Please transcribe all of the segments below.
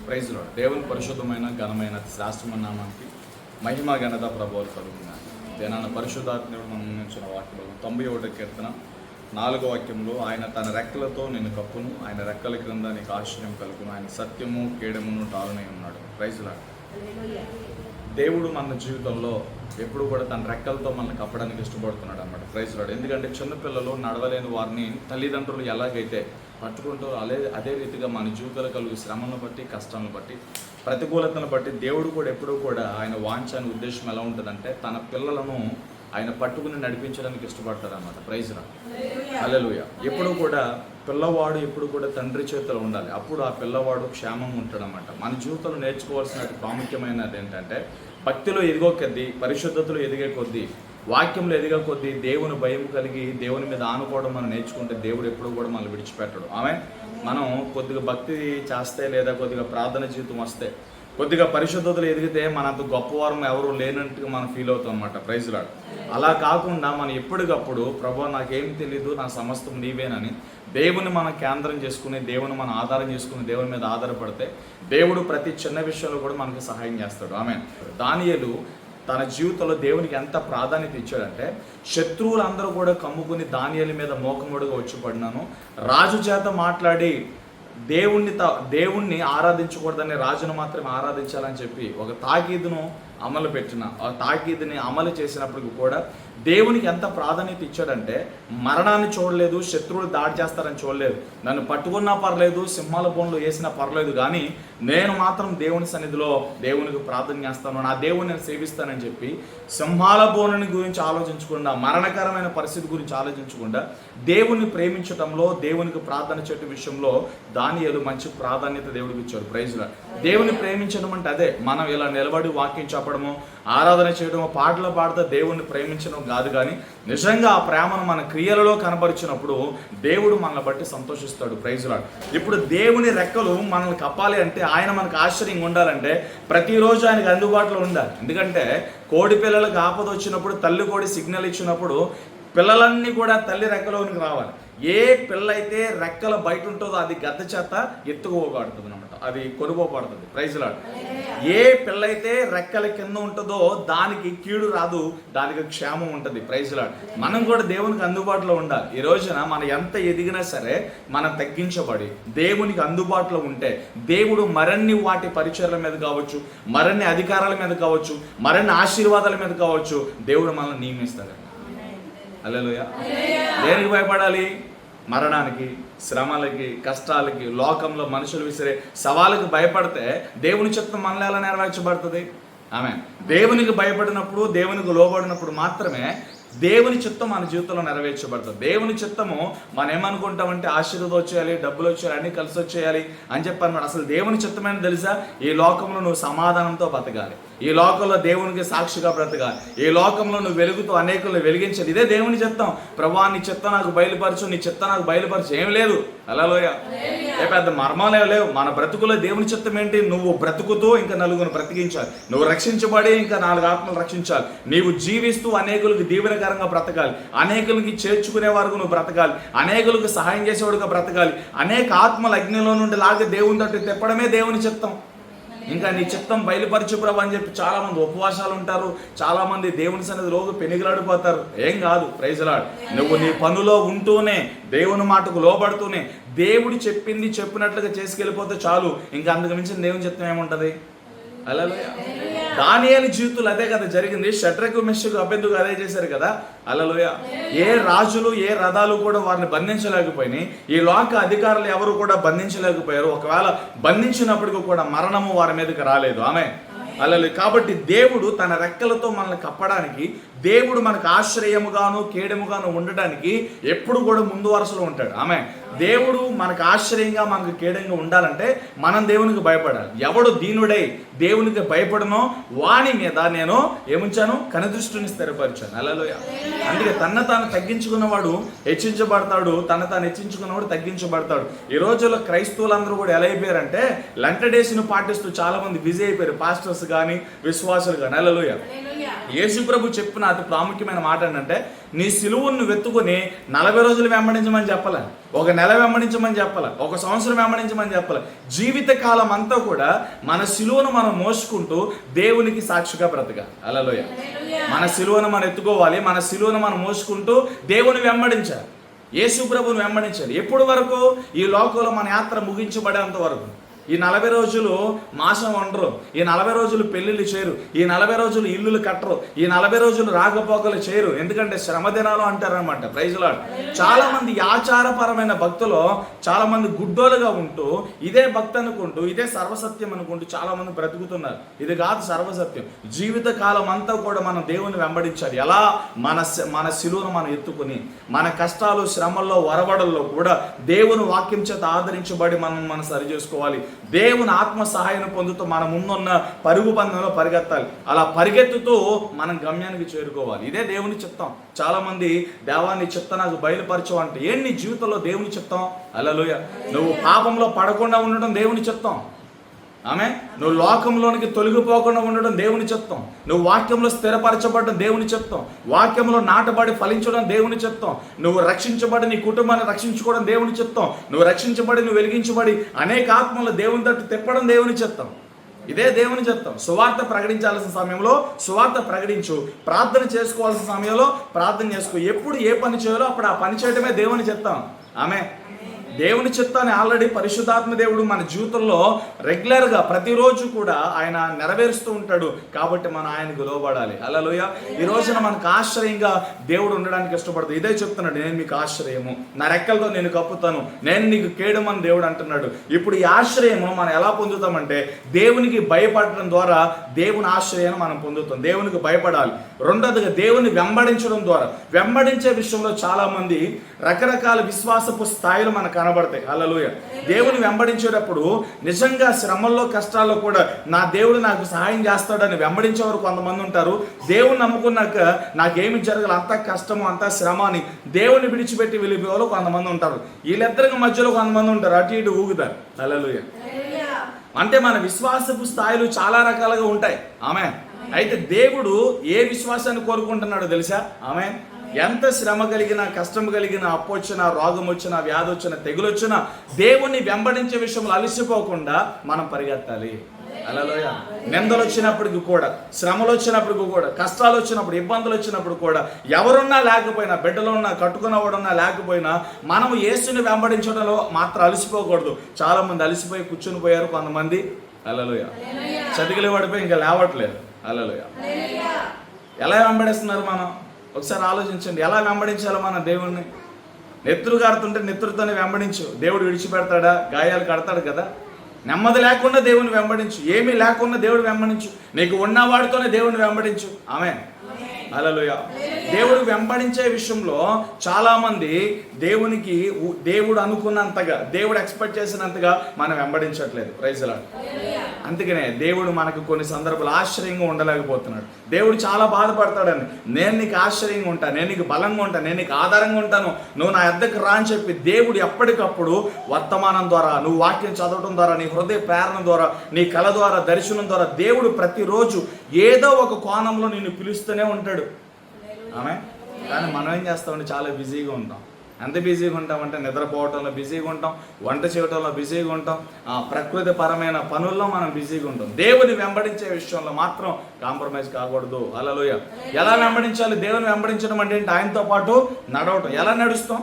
Praise Lord. దేవుని పరిశుద్ధమైన ఘనమైన శ్రేష్టమైన నామానికి మహిమ ఘనత ప్రభువులు కలుగుతున్నాయి. దేనాన్న పరిశుద్ధాత్ముడు మనం ఉంచిన వాక్యం 91వ కీర్తన 4వ వాక్యంలో, ఆయన తన రెక్కలతో నేను కప్పును, ఆయన రెక్కల క్రింద నీకు ఆశ్రయం కలుగును, ఆయన సత్యము కేడమును టాలునై ఉన్నాడు. Praise Lord. దేవుడు మన జీవితంలో ఎప్పుడు కూడా తన రెక్కలతో మనల్ని కప్పడానికి ఇష్టపడుతున్నాడు అన్నమాట. Praise Lord. ఎందుకంటే చిన్నపిల్లలు నడవలేని వారిని తల్లిదండ్రులు ఎలాగైతే పట్టుకుంటూ అదే రీతిగా మన జీవితాలు కలుగు శ్రమను బట్టి, కష్టాలను బట్టి, ప్రతికూలతను బట్టి దేవుడు కూడా ఎప్పుడూ కూడా ఆయన వాంఛ అనే ఉద్దేశం ఎలా ఉంటుందంటే తన పిల్లలను ఆయన పట్టుకుని నడిపించడానికి ఇష్టపడతారు అన్నమాట. Praise lord. హల్లెలూయా. ఎప్పుడు కూడా పిల్లవాడు ఎప్పుడు కూడా తండ్రి చేతిలో ఉండాలి. అప్పుడు ఆ పిల్లవాడు క్షేమంగా ఉంటాడన్నమాట. మన జీవితంలో నేర్చుకోవాల్సిన ప్రాముఖ్యమైనది ఏంటంటే, భక్తిలో ఎదిగే కొద్దీ, పరిశుద్ధతలో ఎదిగే కొద్దీ, వాక్యంలో ఎదిగే కొద్దీ, దేవుని భయం కలిగి దేవుని మీద ఆనుకోవడం మనం నేర్చుకుంటే దేవుడు ఎప్పుడు కూడా మనల్ని విడిచిపెట్టడు. మనం కొద్దిగా భక్తి చేస్తే లేదా కొద్దిగా ప్రార్థన జీవితం వస్తే, కొద్దిగా పరిశుద్ధతలు ఎదిగితే మనంత గొప్పవారం ఎవరు లేనట్టుగా మనం ఫీల్ అవుతాం అన్నమాట. Praise Lord. అలా కాకుండా మనం ఎప్పటికప్పుడు ప్రభువా నాకేం తెలీదు, నా సమస్తం నీవేనని దేవుని మనం కేంద్రం చేసుకుని, దేవుని మనం ఆధారం చేసుకుని, దేవుని మీద ఆధారపడితే దేవుడు ప్రతి చిన్న విషయంలో కూడా మనకు సహాయం చేస్తాడు. దానియేలు తన జీవితంలో దేవునికి ఎంత ప్రాధాన్యత ఇచ్చాడంటే, శత్రువులందరూ కూడా కమ్ముకుని దానియేలు మీద మోకముడుగా వచ్చి పడినాను, రాజు చేత మాట్లాడి దేవుణ్ణి ఆరాధించకూడదని, రాజును మాత్రమే ఆరాధించాలని చెప్పి ఒక తాకీదును అమలు పెట్టిన, ఆ తాకీదుని అమలు చేసినప్పటికీ కూడా దేవునికి ఎంత ప్రాధాన్యత ఇచ్చాడంటే, మరణాన్ని చూడలేదు, శత్రువులు దాడి చేస్తారని చూడలేదు, నన్ను పట్టుకున్నా పర్లేదు, సింహాల బోన్లో వేసినా పర్లేదు, కానీ నేను మాత్రం దేవుని సన్నిధిలో దేవునికి ప్రార్థన చేస్తాను, నా దేవుని నేను సేవిస్తానని చెప్పి సింహాల బోనుని గురించి ఆలోచించకుండా, మరణకరమైన పరిస్థితి గురించి ఆలోచించకుండా దేవుణ్ణి ప్రేమించడంలో, దేవునికి ప్రార్థన చేయడం విషయంలో దానియేలు మంచి ప్రాధాన్యత దేవుడికి ఇచ్చాడు. Praise Lord. దేవుని ప్రేమించడం అంటే అదే, మనం ఇలా నిలబడి వాక్యం చెప్పడము, ఆరాధన చేయడము, పాటలు పాడుతూ దేవుణ్ణి ప్రేమించడం కాదు, కానీ నిజంగా ఆ ప్రేమను మన క్రియలలో కనబరిచినప్పుడు దేవుడు మనల్ని బట్టి సంతోషిస్తాడు. Praise Lord. ఇప్పుడు దేవుని రెక్కలు మనల్ని కప్పాలి అంటే, ఆయన మనకు ఆశ్చర్యంగా ఉండాలంటే ప్రతిరోజు ఆయనకు అందుబాటులో ఉండాలి. ఎందుకంటే కోడి పిల్లలకు ఆపద వచ్చినప్పుడు, తల్లి కోడి సిగ్నల్ ఇచ్చినప్పుడు పిల్లలన్నీ కూడా తల్లి రెక్కలోనికి రావాలి. ఏ పిల్ల అయితే రెక్కల బయట ఉంటుందో అది గద్ద చేత ఎత్తుకోబడుతుంది అనమాట, అది కొనుగోబడుతుంది. Praise lord. ఏ పిల్ల అయితే రెక్కల కింద ఉంటుందో దానికి కీడు రాదు, దానికి క్షేమం ఉంటుంది. Praise Lord. మనం కూడా దేవునికి అందుబాటులో ఉండాలి. ఈ రోజున మనం ఎంత ఎదిగినా సరే మనం తగ్గించబడి దేవునికి అందుబాటులో ఉంటే దేవుడు మరిన్ని వాటి పరిచయాల మీద కావచ్చు, మరిన్ని అధికారాల మీద కావచ్చు, మరిన్ని ఆశీర్వాదాల మీద కావచ్చు, దేవుడు మనల్ని నియమిస్తాడు. హల్లెలూయా. దేనికి భయపడాలి? మరణానికి, శ్రమలకి, కష్టాలకి, లోకంలో మనుషులు విసిరే సవాళ్ళకి భయపడితే దేవుని చిత్తం మనలో ఎలా నెరవేర్చబడుతుంది? దేవునికి భయపడినప్పుడు, దేవునికి లోబడినప్పుడు మాత్రమే దేవుని చిత్తం మన జీవితంలో నెరవేర్చబడుతుంది. దేవుని చిత్తము మనం ఏమనుకుంటామంటే ఆశీర్వాదం వచ్చేయాలి, డబ్బులు వచ్చేయాలి, అన్నీ కలిసి వచ్చేయాలి అని చెప్పి అసలు దేవుని చిత్తమని తెలుసా? ఈ లోకంలో నువ్వు సమాధానంతో బతకాలి, ఈ లోకంలో దేవునికి సాక్షిగా బ్రతకాలి, ఈ లోకంలో నువ్వు వెలుగుతూ అనేకులను వెలిగించాలి. ఇదే దేవుని చిత్తం. ప్రభువా నీ చిత్తం నాకు బయలుపరచు, నీ చిత్తం నాకు బయలుపరచు. ఏం లేదు. హల్లెలూయా. ఏ పెద్ద మర్మాలే లేవు. మన బ్రతుకులో దేవుని చిత్తం ఏంటి? నువ్వు బ్రతుకుతూ ఇంకా నలుగురు బ్రతికించాలి, నువ్వు రక్షించబడి ఇంకా 4 ఆత్మలు రక్షించాలి, నీవు జీవిస్తూ అనేకులకు దీవెనకరంగా బ్రతకాలి, అనేకులకి చేర్చుకునే వరకు నువ్వు బ్రతకాలి, అనేకులకు సహాయం చేసేవాడుగా బ్రతకాలి, అనేక ఆత్మల అగ్నిలో నుండి లాగే దేవుని తట్టు తెప్పడమే దేవుని చిత్తం. ఇంకా నీ చిత్తం బయలుపరచు ప్రభు అని చెప్పి చాలా మంది ఉపవాసాలు ఉంటారు, చాలా మంది దేవుని సన్నిధి రోజు పెనుగులాడిపోతారు. ఏం కాదు. Praise Lord. నువ్వు నీ పనులో ఉంటూనే, దేవుని మాటకు లోబడుతూనే, దేవుడు చెప్పింది చెప్పినట్లుగా చేసుకెళ్ళిపోతే చాలు. ఇంకా అంతకు మించిన దేవుని చిత్తం ఏముంటది? హల్లెలూయా. దానియేలు జీవితంలో అదే కదా జరిగింది. షడ్రకు, మెషకు, అబేద్నెగో అదే చేశారు కదా. హల్లెలూయా. ఏ రాజులు, ఏ రథాలు కూడా వారిని బంధించలేకపోయినాయి. ఈ లోక అధికారులు ఎవరు కూడా బంధించలేకపోయారు. ఒకవేళ బంధించినప్పటికీ కూడా మరణము వారి మీదకి రాలేదు. హల్లెలూయా. కాబట్టి దేవుడు తన రెక్కలతో మనల్ని కప్పడానికి, దేవుడు మనకు ఆశ్రయముగాను కేడముగాను ఉండడానికి ఎప్పుడు కూడా ముందు వరుసలో ఉంటాడు. దేవుడు మనకు ఆశ్రయంగా, మనకు కేడంగా ఉండాలంటే మనం దేవునికి భయపడాలి. ఎవడు దీనుడై దేవునికి భయపడనో వాని మీద నేను ఏముంచాను? కనుదృష్టిని స్థిరపరిచాను. హల్లెలూయా. అందుకే తన తాను తగ్గించుకున్నవాడు హెచ్చించబడతాడు, తన తాను హెచ్చించుకున్నవాడు తగ్గించబడతాడు. ఈ రోజుల్లో క్రైస్తవులందరూ కూడా ఎలా అయిపోయారంటే లెంట డేస్ను పాటిస్తూ చాలా మంది బిజీ అయిపోయారు. పాస్టర్స్ కానీ, విశ్వాసులు కానీ. హల్లెలూయా. యేసు ప్రభు చెప్పిన అతి ప్రాముఖ్యమైన మాట ఏంటంటే నీ సిలువను వెతుకుని 40 రోజులు వెంబడించమని చెప్పలే, 1 నెల వెంబడించమని చెప్పలే, 1 సంవత్సరం వెంబడించమని చెప్పలే. జీవితకాలం అంతా కూడా మన సిలువను మనం మోసుకుంటూ దేవునికి సాక్షిగా బ్రతకాలి. హల్లెలూయా. మన సిలువను మనం ఎత్తుకోవాలి, మన సిలువను మనం మోసుకుంటూ దేవుని వెంబడించాలి, యేసు ప్రభువును వెంబడించాలి. ఎప్పుడు వరకు? ఈ లోకంలో మన యాత్ర ముగించబడేంత వరకు. ఈ 40 రోజులు మాసం వండరు, ఈ 40 రోజులు పెళ్ళిళ్ళు చేయరు, ఈ 40 రోజులు ఇల్లులు కట్టరు, ఈ 40 రోజులు రాకపోకలు చేయరు. ఎందుకంటే శ్రమ దినాలు అంటారనమాట. Praise Lord. చాలా మంది ఆచారపరమైన భక్తులు చాలా మంది గుడ్డోలుగా ఉంటూ ఇదే భక్తి అనుకుంటూ ఇదే సర్వసత్యం అనుకుంటూ చాలా మంది బ్రతుకుతున్నారు. ఇది కాదు సర్వసత్యం. జీవిత కాలం అంతా కూడా మనం దేవుని వెంబడించాలి. ఎలా? మన సిలువను మనం ఎత్తుకుని మన కష్టాలు శ్రమల్లో వరవడల్లో కూడా దేవుని వాక్యం చేత ఆదరించబడి మనం సరి చేసుకోవాలి. దేవుని ఆత్మ సహాయం పొందుతూ మన ముందున్న పరుగు పందెంలో పరిగెత్తాలి. అలా పరిగెత్తుతూ మనం గమ్యానికి చేరుకోవాలి. ఇదే దేవుని చిత్తం. చాలా మంది దేవాన్ని చిత్తం నాకు బయలుపరచవు అంటే ఏంటి నీ జీవితంలో దేవుని చిత్తం? హల్లెలూయా. నువ్వు పాపంలో పడకుండా ఉండడం దేవుని చిత్తం. ఆమె నువ్వు లోకంలోనికి తొలగిపోకుండా ఉండడం దేవుని చిత్తం. నువ్వు వాక్యంలో స్థిరపరచబడడం దేవుని చిత్తం. వాక్యంలో నాటబడి ఫలించడం దేవుని చిత్తం. నువ్వు రక్షించబడి నీ కుటుంబాన్ని రక్షించుకోవడం దేవుని చిత్తం. నువ్వు రక్షించబడి నువ్వు వెలిగించబడి అనేక ఆత్మలు దేవుని తట్టు తిప్పడం దేవుని చిత్తం. ఇదే దేవుని చిత్తం. సువార్త ప్రకటించాల్సిన సమయంలో సువార్త ప్రకటించు, ప్రార్థన చేసుకోవాల్సిన సమయంలో ప్రార్థన చేసుకో. ఎప్పుడు ఏ పని చేయాలో అప్పుడు ఆ పని చేయడమే దేవుని చిత్తం. ఆమె దేవుని చిత్తాన్ని ఆల్రెడీ పరిశుద్ధాత్మ దేవుడు మన జీవితంలో రెగ్యులర్గా ప్రతిరోజు కూడా ఆయన నెరవేరుస్తూ ఉంటాడు. కాబట్టి మనం ఆయనకు లోబడాలి. హల్లెలూయా. ఈ రోజున మనకు ఆశ్రయంగా దేవుడు ఉండడానికి ఇష్టపడతాడు. ఇదే చెప్తున్నాడు, నేను మీకు ఆశ్రయము, నా రెక్కలతో నేను కప్పుతాను, నేను నీకు కేడమని దేవుడు అంటున్నాడు. ఇప్పుడు ఈ ఆశ్రయము మనం ఎలా పొందుతామంటే దేవునికి భయపడటం ద్వారా దేవుని ఆశ్రయాన్ని మనం పొందుతాం. దేవునికి భయపడాలి. రెండోదిగా దేవుని వెంబడించడం ద్వారా. వెంబడించే విషయంలో చాలా మంది రకరకాల విశ్వాసపు స్థాయిలు మనకు కనబడతాయి. హల్లెలూయా. దేవుని వెంబడించేటప్పుడు నిజంగా శ్రమల్లో కష్టాల్లో కూడా నా దేవుడు నాకు సహాయం చేస్తాడని వెంబడించేవారు కొంతమంది ఉంటారు. దేవుని నమ్ముకున్నాక నాకేమి జరగాలి, అంత కష్టము అంత శ్రమ అని దేవుని విడిచిపెట్టి వెళ్ళిపోయేవాళ్ళు కొంతమంది ఉంటారు. వీళ్ళిద్దరికి మధ్యలో కొంతమంది ఉంటారు, అటు ఇటు ఊగుతారు. హల్లెలూయా. అంటే మన విశ్వాసపు స్థాయిలు చాలా రకాలుగా ఉంటాయి. ఆమె అయితే దేవుడు ఏ విశ్వాసాన్ని కోరుకుంటున్నాడో తెలుసా? ఆమె ఎంత శ్రమ కలిగినా, కష్టం కలిగినా, అప్పు వచ్చినా, రోగం వచ్చినా, వ్యాధి వచ్చినా, తెగులు వచ్చినా దేవుణ్ణి వెంబడించే విషయంలో అలసిపోకుండా మనం పరిగెత్తాలి. హల్లెలూయా. నిందలు వచ్చినప్పటికి కూడా, శ్రమలు వచ్చినప్పటికి కూడా, కష్టాలు వచ్చినప్పుడు, ఇబ్బందులు వచ్చినప్పుడు కూడా, ఎవరున్నా లేకపోయినా, బిడ్డలు ఉన్నా, కట్టుకున్నవాడున్నా లేకపోయినా మనం యేసుని వెంబడించడంలో మాత్రం అలసిపోకూడదు. చాలా మంది అలసిపోయి కూర్చుని పోయారు కొంతమంది. హల్లెలూయా. చతికిలి పడిపోయి ఇంకా లేవట్లేదు. హల్లెలూయా. ఎలా వెంబడిస్తున్నారు మనం? ఒకసారి ఆలోచించండి. ఎలా వెంబడించాలో మన దేవుణ్ణి? నెత్తురు గారుతుంటే నెత్తురుతోనే వెంబడించు. దేవుడు విడిచిపెడతాడా? గాయాలు కడతాడు కదా. నెమ్మది లేకుండా దేవుని వెంబడించు. ఏమీ లేకుండా దేవుడు వెంబడించు. నీకు ఉన్నవాడితోనే దేవుని వెంబడించు. ఆమేన్. హల్లెలూయా. దేవుడు వెంబడించే విషయంలో చాలా మంది దేవునికి దేవుడు అనుకున్నంతగా, దేవుడు ఎక్స్పెక్ట్ చేసినంతగా మనం వెంబడించట్లేదు. Praise lord. అందుకనే దేవుడు మనకు కొన్ని సందర్భాలు ఆశ్చర్యంగా ఉండలేకపోతున్నాడు. దేవుడు చాలా బాధపడతాడని. నేను నీకు ఆశ్చర్యంగా ఉంటాను, నేను నీకు బలంగా ఉంటాను, నేను నీకు ఆధారంగా ఉంటాను, నువ్వు నా యొద్దకు రా అని చెప్పి దేవుడు ఎప్పటికప్పుడు వర్తమానం ద్వారా, నువ్వు వాక్యం చదవడం ద్వారా, నీ హృదయ ప్రేరణ ద్వారా, నీ కళ ద్వారా, దర్శనం ద్వారా దేవుడు ప్రతిరోజు ఏదో ఒక కోణంలో నిన్ను పిలుస్తూనే ఉంటాడు. ఆమె కానీ మనం ఏం చేస్తామంటే చాలా బిజీగా ఉంటాం. ఎంత బిజీగా ఉంటామంటే నిద్రపోవటంలో బిజీగా ఉంటాం, వంట చేయడంలో బిజీగా ఉంటాం, ప్రకృతి పరమైన పనుల్లో మనం బిజీగా ఉంటాం. దేవుని వెంబడించే విషయంలో మాత్రం కాంప్రమైజ్ కాకూడదు. హల్లెలూయా. ఎలా వెంబడించాలి? దేవుని వెంబడించడం అంటే ఆయనతో పాటు నడవటం. ఎలా నడుస్తాం?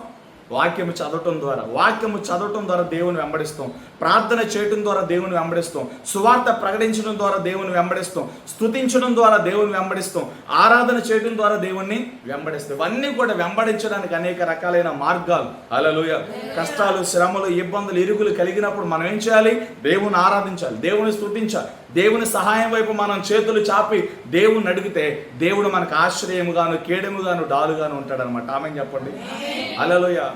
వాక్యము చదవటం ద్వారా. వాక్యము చదవటం ద్వారా దేవుని వెంబడిస్తాం. ప్రార్థన చేయటం ద్వారా దేవుని వెంబడిస్తాం. సువార్త ప్రకటించడం ద్వారా దేవుని వెంబడిస్తాం. స్తుతించడం ద్వారా దేవుని వెంబడిస్తాం. ఆరాధన చేయడం ద్వారా దేవుణ్ణి వెంబడిస్తాం. ఇవన్నీ కూడా వెంబడించడానికి అనేక రకాలైన మార్గాలు. హల్లెలూయా. కష్టాలు, శ్రమలు, ఇబ్బందులు, ఇరుగులు కలిగినప్పుడు మనం ఏం చేయాలి? దేవుని ఆరాధించాలి, దేవుని స్తుతించాలి. దేవుని సహాయం వైపు మనం చేతులు చాపి దేవుని అడిగితే దేవుడు మనకు ఆశ్రయముగాను, కేడముగాను, డాలుగాను ఉంటాడనమాట. ఆమెన్ చెప్పండి. హల్లెలూయా.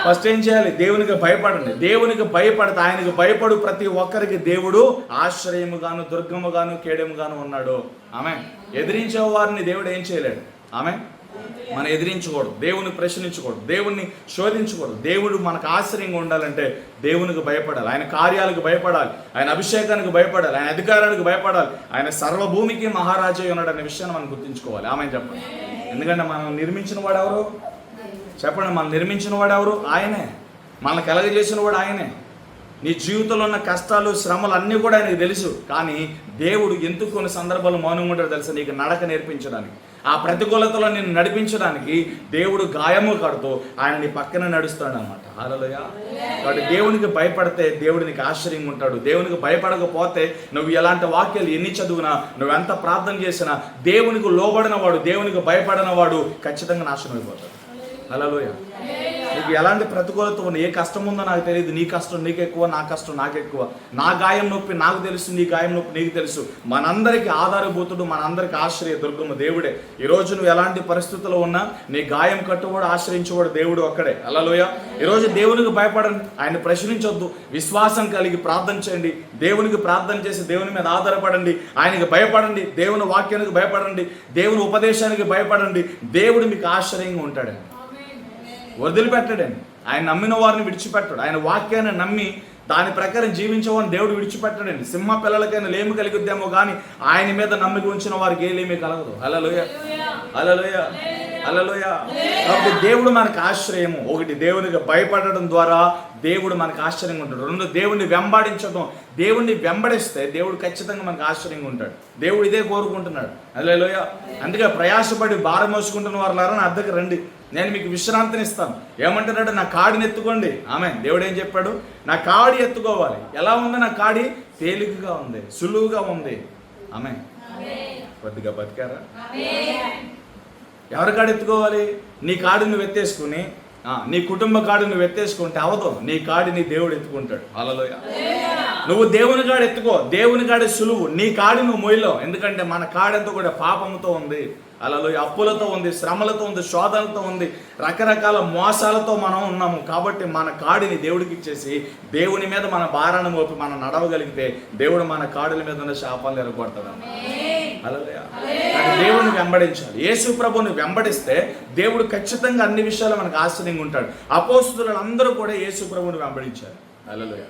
ఫస్ట్ ఏం చేయాలి? దేవునికి భయపడండి. దేవునికి భయపడితే, ఆయనకు భయపడు ప్రతి ఒక్కరికి దేవుడు ఆశ్రయముగాను, దుర్గముగాను, కేడముగాను ఉన్నాడు. ఆమె ఎదిరించే వారిని దేవుడు ఏం చేయలేడు. ఆమె మనం ఎదిరించకూడదు, దేవుని ప్రశ్నించకూడదు, దేవుణ్ణి శోధించకూడదు. దేవుడు మనకు ఆశ్చర్యంగా ఉండాలంటే దేవునికి భయపడాలి, ఆయన కార్యాలకు భయపడాలి, ఆయన అభిషేకానికి భయపడాలి, ఆయన అధికారానికి భయపడాలి. ఆయన సర్వభూమికి మహారాజు ఉన్నాడు అనే విషయాన్ని మనం గుర్తుంచుకోవాలి. ఆమె చెప్పండి. ఎందుకంటే మనం నిర్మించిన వాడు ఎవరు చెప్పండి? మనం నిర్మించిన వాడు ఎవరు? ఆయనే. మనల్ని కలగజేసిన వాడు ఆయనే. నీ జీవితంలో ఉన్న కష్టాలు, శ్రమలు అన్నీ కూడా ఆయనకు తెలుసు. కానీ దేవుడు ఎందుకు కొన్ని సందర్భాలు మౌనంగా ఉంటాడో తెలుసా? నీకు నడక నేర్పించడానికి, ఆ ప్రతికూలతలో నిన్ను నడిపించడానికి దేవుడు గాయము కడుతూ ఆయన నీ పక్కన నడుస్తాడు అనమాట. హల్లెలూయా. కాబట్టి దేవునికి భయపడితే దేవుడు నీకు ఆశ్చర్యంగా ఉంటాడు. దేవునికి భయపడకపోతే నువ్వు ఎలాంటి వాక్యాలు ఎన్ని చదివినా, నువ్వు ఎంత ప్రార్థన చేసినా, దేవునికి లోబడిన వాడు, దేవునికి భయపడిన వాడు ఖచ్చితంగా నాశనం అయిపోతాడు. హల్లెలూయా. నీకు ఎలాంటి ప్రతికూలత ఉంది, ఏ కష్టం ఉందో నాకు తెలియదు. నీ కష్టం నీకు ఎక్కువ, నా కష్టం నాకు ఎక్కువ. నా గాయం నొప్పి నాకు తెలుసు, నీ గాయం నొప్పి నీకు తెలుసు. మనందరికీ ఆధారభూతుడు, మనందరికీ ఆశ్రయ దుర్గము దేవుడే. ఈరోజు నువ్వు ఎలాంటి పరిస్థితుల్లో ఉన్నా నీ గాయం కట్టువాడు, ఆశ్రయించేవాడు దేవుడు ఒక్కడే. హల్లెలూయా. ఈరోజు దేవునికి భయపడండి, ఆయన ప్రశ్నించొద్దు, విశ్వాసం కలిగి ప్రార్థన చేయండి. దేవునికి ప్రార్థన చేసి దేవుని మీద ఆధారపడండి, ఆయనకి భయపడండి, దేవుని వాక్యానికి భయపడండి, దేవుని ఉపదేశానికి భయపడండి. దేవుడు మీకు ఆశ్చర్యంగా ఉంటాడు, వదిలిపెట్టడండి. ఆయన నమ్మిన వారిని విడిచిపెట్టాడు. ఆయన వాక్యాన్ని నమ్మి దాని ప్రకారం జీవించేవాడిని దేవుడు విడిచిపెట్టడండి. సింహ పిల్లలకైనా లేమి కలిగిద్దేమో కానీ ఆయన మీద నమ్మిక ఉంచిన వారికి ఏ లేమి కలగదు. హల్లెలూయా, హల్లెలూయా, హల్లెలూయా. కాబట్టి దేవుడు మనకు ఆశ్రయము. ఒకటి, దేవునికి భయపడడం ద్వారా దేవుడు మనకు ఆశ్చర్యంగా ఉంటాడు. రెండు, దేవుడిని వెంబడించడం. దేవుడిని వెంబడిస్తే దేవుడు ఖచ్చితంగా మనకు ఆశ్చర్యంగా ఉంటాడు. దేవుడు ఇదే కోరుకుంటున్నాడు. హల్లెలూయా. అందుకే ప్రయాసపడి భారం మోసుకుంటున్న వారులారా నా దగ్గర రండి, నేను మీకు విశ్రాంతిని ఇస్తాను. ఏమంటున్నాడు? నా కాడిని ఎత్తుకోండి. ఆమె దేవుడు ఏం చెప్పాడు? నా కాడి ఎత్తుకోవాలి. ఎలా ఉంది నా కాడి? తేలికగా ఉంది, సులువుగా ఉంది. ఆమె కొద్దిగా బతికారా? ఎవరి కాడి ఎత్తుకోవాలి? నీ కాడి నువ్వు ఎత్తేసుకుని నీ కుటుంబ కాడి నువ్వు ఎత్తేసుకుంటే అవదు. నీ కాడి నీ దేవుడు ఎత్తుకుంటాడు. హల్లెలూయా. నువ్వు దేవుని కాడి ఎత్తుకో. దేవుని కాడి సులువు, నీ కాడి నువ్వు మొయ్యలో. ఎందుకంటే మన కాడంతా కూడా పాపంతో ఉంది. హల్లెలూయా. అప్పులతో ఉంది, శ్రమలతో ఉంది, శోధనలతో ఉంది, రకరకాల మోసాలతో మనం ఉన్నాము. కాబట్టి మన కాడిని దేవుడికి ఇచ్చేసి దేవుని మీద మన భారాన్ని మోపి మనం నడవగలిగితే దేవుడు మన కాడుల మీద ఉన్న శాపాలను ఎరగొడతాడు. హల్లెలూయా. దేవుని వెంబడించాలి. యేసు ప్రభువుని వెంబడిస్తే దేవుడు ఖచ్చితంగా అన్ని విషయాలు మనకు ఆశ్చర్యంగా ఉంటాడు. అపోస్తలులందరూ కూడా యేసు ప్రభువుని వెంబడించారు. హల్లెలూయా.